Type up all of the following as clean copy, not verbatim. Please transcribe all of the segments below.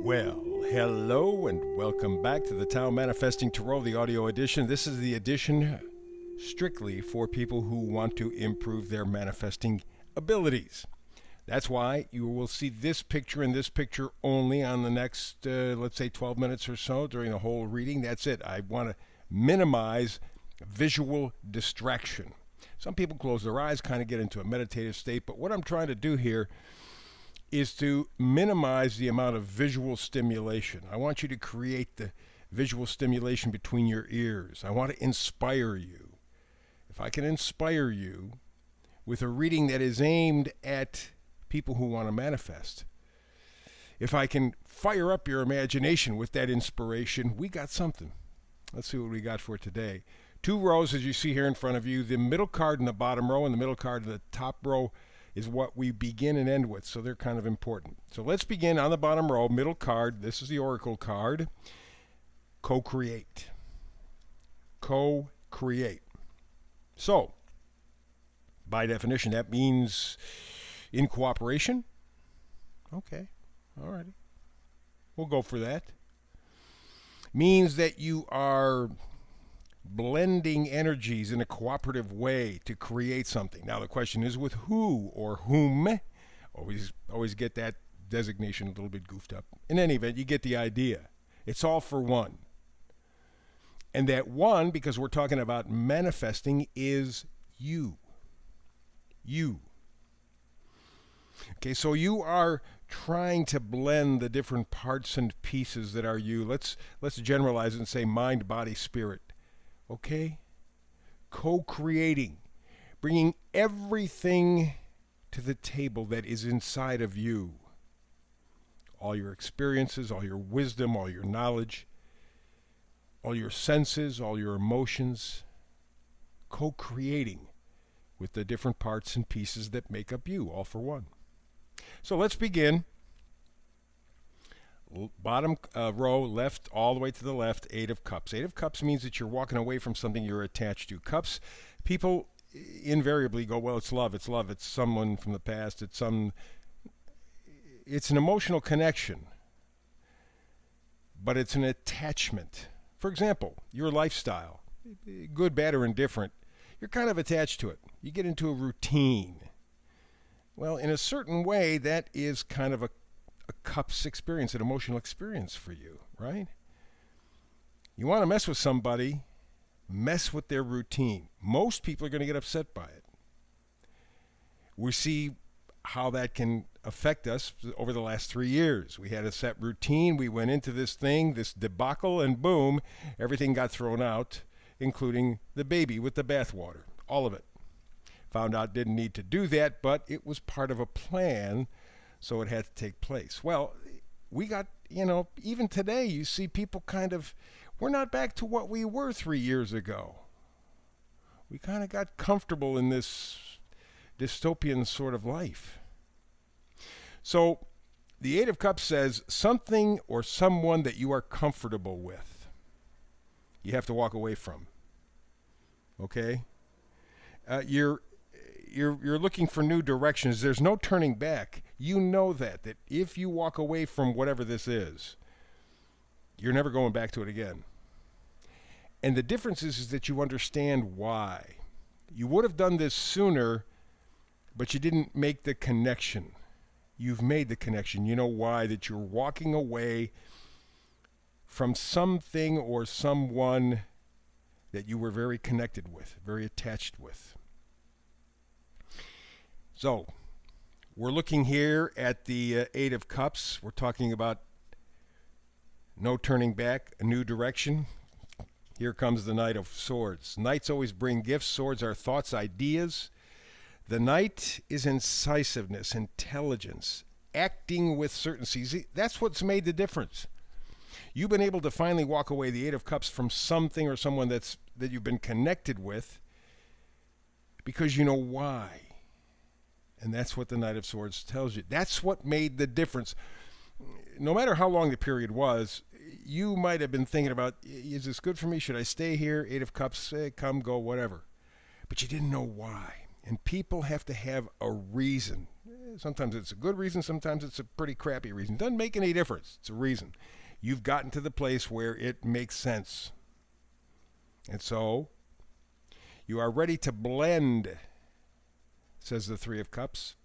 Well, hello and welcome back to the Tao Manifesting Tarot, the audio edition. This is the edition strictly for people who want to improve their manifesting abilities. That's why you will see this picture and this picture only on the next, let's say, 12 minutes or so during the whole reading. That's it. I want to minimize visual distraction. Some people close their eyes, kind of get into a meditative state, but what I'm trying to do here is to minimize the amount of visual stimulation. I want you to create the visual stimulation between your ears. I want to inspire you. If I can inspire you with a reading that is aimed at people who want to manifest, if I can fire up your imagination with that inspiration, we got something. Let's see what we got for today. Two rows, as you see here in front of you. The middle card in the bottom row and the middle card in the top row is what we begin and end with, so they're kind of important. So let's begin on the bottom row, middle card. This is the Oracle card. Co-create. Co-create. So, by definition, that means in cooperation. Okay, all righty. We'll go for that. Means that you are blending energies in a cooperative way to create something. Now the question is with who or whom. Always get that designation a little bit goofed up. In any event, you get the idea. It's all for one. And that one, because we're talking about manifesting, is you. You. Okay, so you are trying to blend the different parts and pieces that are you. Let's generalize and say mind, body, spirit. Okay? Co-creating, bringing everything to the table that is inside of you. All your experiences, all your wisdom, all your knowledge, all your senses, all your emotions. Co-creating with the different parts and pieces that make up you, all for one. So let's begin. Bottom row, left, all the way to the left, Eight of Cups. Eight of Cups means that you're walking away from something you're attached to. Cups, people invariably go, well, it's love, it's someone from the past, it's an emotional connection, but it's an attachment. For example, your lifestyle, good, bad, or indifferent, you're kind of attached to it. You get into a routine. Well, in a certain way, that is kind of a cups experience, an emotional experience for you, right? You want to mess with somebody, mess with their routine. Most people are going to get upset by it. We see how that can affect us over the last 3 years. We had a set routine. We went into this thing, this debacle, and boom, everything got thrown out, including the baby with the bathwater, all of it. Found out didn't need to do that, but it was part of a plan, so it had to take place. Well, we got, even today you see people we're not back to what we were 3 years ago. We kind of got comfortable in this dystopian sort of life. So the Eight of Cups says something or someone that you are comfortable with, you have to walk away from. Okay? You're looking for new directions. There's no turning back. You know that if you walk away from whatever this is, you're never going back to it again. And the difference is that you understand why. You would have done this sooner, but you didn't make the connection. You've made the connection. You know why, that you're walking away from something or someone that you were very connected with, very attached with. So, we're looking here at the Eight of Cups. We're talking about no turning back, a new direction. Here comes the Knight of Swords. Knights always bring gifts. Swords are thoughts, ideas. The Knight is incisiveness, intelligence, acting with certainty. See, that's what's made the difference. You've been able to finally walk away, the Eight of Cups, from something or someone that you've been connected with because you know why. And that's what the Knight of Swords tells you. That's what made the difference. No matter how long the period was, you might have been thinking about, is this good for me? Should I stay here? Eight of Cups, come, go, whatever. But you didn't know why. And people have to have a reason. Sometimes it's a good reason, sometimes it's a pretty crappy reason. Doesn't make any difference. It's a reason. You've gotten to the place where it makes sense. And so, you are ready to blend, says the Three of Cups.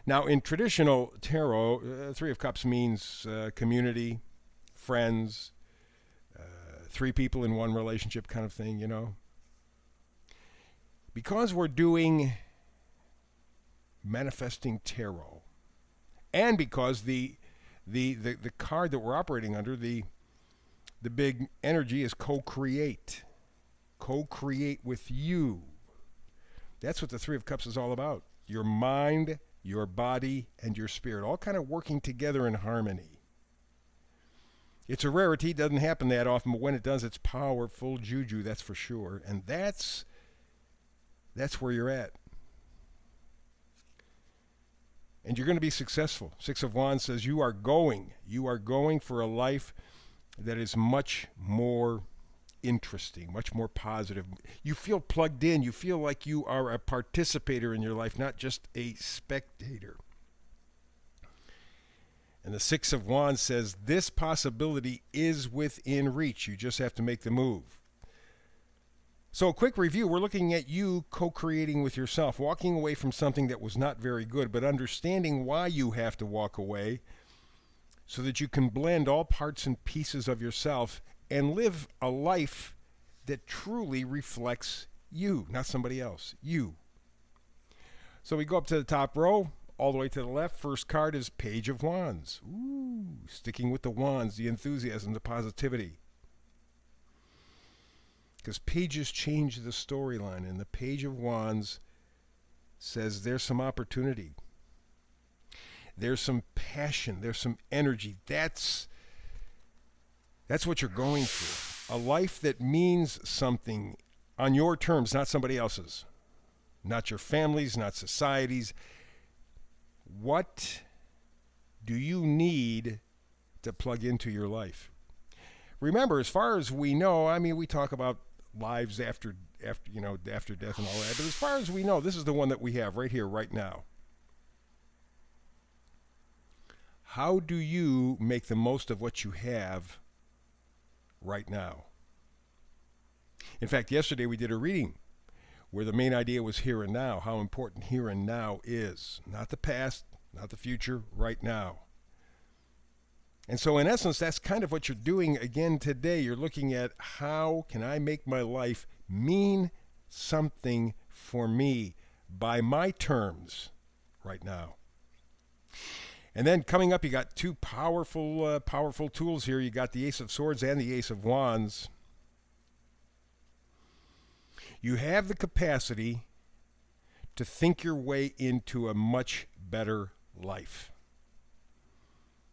Now, in traditional tarot, Three of Cups means community, friends, three people in one relationship kind of thing, you know. Because we're doing manifesting tarot, and because the card that we're operating under, the big energy is co-create. Co-create with you. That's what the Three of Cups is all about. Your mind, your body, and your spirit, all kind of working together in harmony. It's a rarity, doesn't happen that often, but when it does, it's powerful juju, that's for sure. And that's where you're at. And you're going to be successful. Six of Wands says you are going for a life that is much more interesting, much more positive. You feel plugged in. You feel like you are a participator in your life, not just a spectator. And the Six of Wands says this possibility is within reach. You just have to make the move. So a quick review, we're looking at you co-creating with yourself, walking away from something that was not very good, but understanding why you have to walk away so that you can blend all parts and pieces of yourself and live a life that truly reflects you, not somebody else, you. So we go up to the top row, all the way to the left. First card is Page of Wands. Ooh, sticking with the wands, the enthusiasm, the positivity. Because pages change the storyline, and the Page of Wands says there's some opportunity. There's some passion. There's some energy. That's what you're going through. A life that means something on your terms, not somebody else's. Not your family's, not society's. What do you need to plug into your life? Remember, as far as we know, I mean, we talk about lives after death and all that, but as far as we know, this is the one that we have right here, right now. How do you make the most of what you have right now? In fact, yesterday we did a reading where the main idea was here and now, how important here and now is. Not the past, not the future, right now. And so in essence, that's kind of what you're doing again today. You're looking at how can I make my life mean something for me by my terms right now. And then coming up, you got two powerful tools here. You got the Ace of Swords and the Ace of Wands. You have the capacity to think your way into a much better life.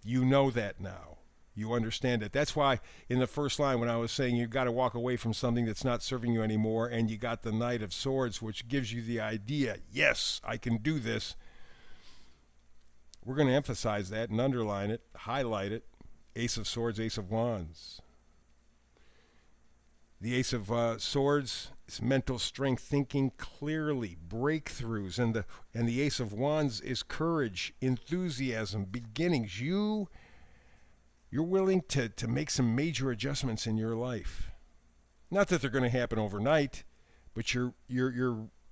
You know that now. You understand it. That's why in the first line when I was saying you've got to walk away from something that's not serving you anymore, and you got the Knight of Swords, which gives you the idea, yes, I can do this. We're going to emphasize that and underline it, highlight it. Ace of Swords, Ace of Wands. The Ace of Swords is mental strength, thinking clearly, breakthroughs, and the Ace of Wands is courage, enthusiasm, beginnings. You're willing to make some major adjustments in your life. Not that they're going to happen overnight, but you're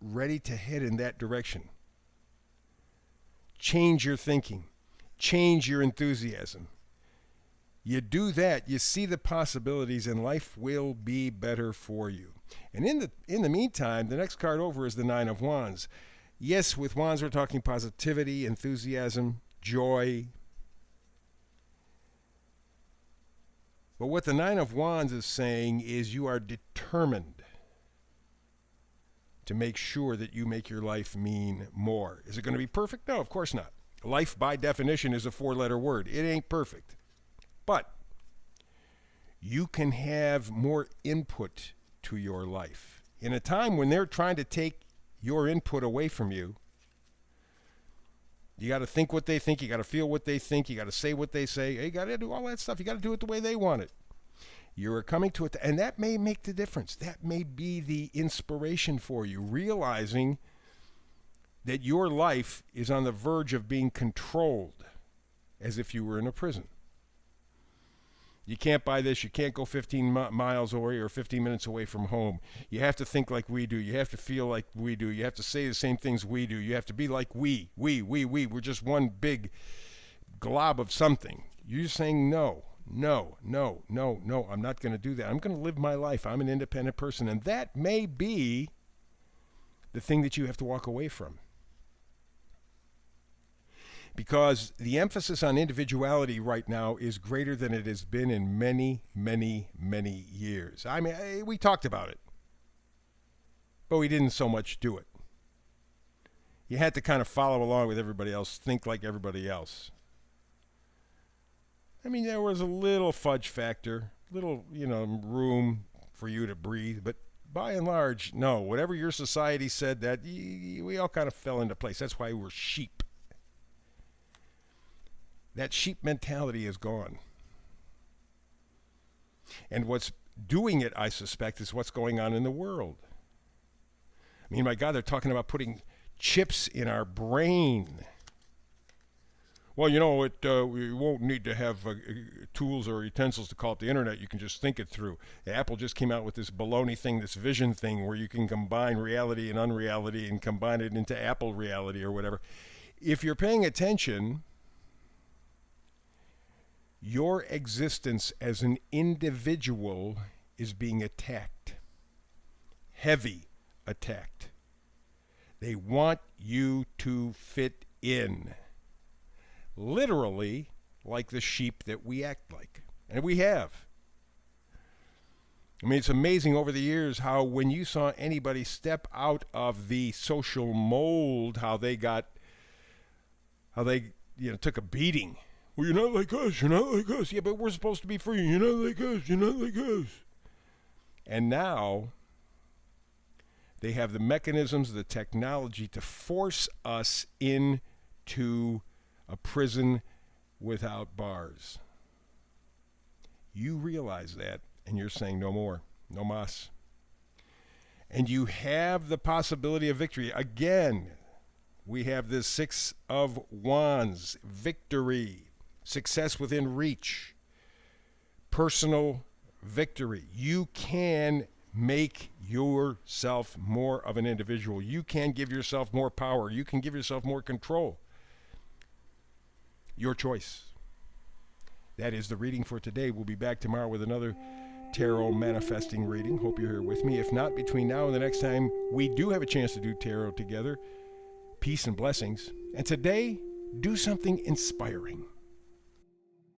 ready to head in that direction. Change your thinking, change your enthusiasm. You do that, you see the possibilities, and life will be better for you. And in the meantime, the next card over is the Nine of Wands. Yes, with Wands we're talking positivity, enthusiasm, joy. But what the Nine of Wands is saying is you are determined to make sure that you make your life mean more. Is it going to be perfect? No, of course not. Life, by definition, is a four-letter word. It ain't perfect. But you can have more input to your life. In a time when they're trying to take your input away from you, you got to think what they think, you got to feel what they think, you got to say what they say, you got to do all that stuff, you got to do it the way they want it. You're coming to it, and that may make the difference. That may be the inspiration for you, realizing that your life is on the verge of being controlled as if you were in a prison. You can't buy this. You can't go 15 miles away or 15 minutes away from home. You have to think like we do. You have to feel like we do. You have to say the same things we do. You have to be like we. We're just one big glob of something. You're saying no, I'm not going to do that. I'm going to live my life. I'm an independent person. And that may be the thing that you have to walk away from. Because the emphasis on individuality right now is greater than it has been in many, many, many years. I mean, we talked about it, but we didn't so much do it. You had to kind of follow along with everybody else, think like everybody else. I mean, there was a little fudge factor, little, room for you to breathe, but by and large, no. Whatever your society said, that we all kind of fell into place. That's why we're sheep. That sheep mentality is gone. And what's doing it, I suspect, is what's going on in the world. I mean, my God, they're talking about putting chips in our brain. Well, we won't need to have tools or utensils to call up the internet. You can just think it through. Apple just came out with this baloney thing, this vision thing, where you can combine reality and unreality and combine it into Apple reality or whatever. If you're paying attention, your existence as an individual is being attacked. Heavy attacked. They want you to fit in. Literally like the sheep that we act like. And we have. I mean, it's amazing over the years how when you saw anybody step out of the social mold, how they took a beating. Well, you're not like us. You're not like us. Yeah, but we're supposed to be free. You're not like us. You're not like us. And now they have the mechanisms, the technology to force us into a prison without bars. You realize that, and you're saying no more, no mas. And you have the possibility of victory. Again, we have this Six of Wands, victory. Success within reach, personal victory. You can make yourself more of an individual. You can give yourself more power. You can give yourself more control. Your choice. That is the reading for today. We'll be back tomorrow with another tarot manifesting reading. Hope you're here with me. If not, between now and the next time we do have a chance to do tarot together, peace and blessings. And today, do something inspiring.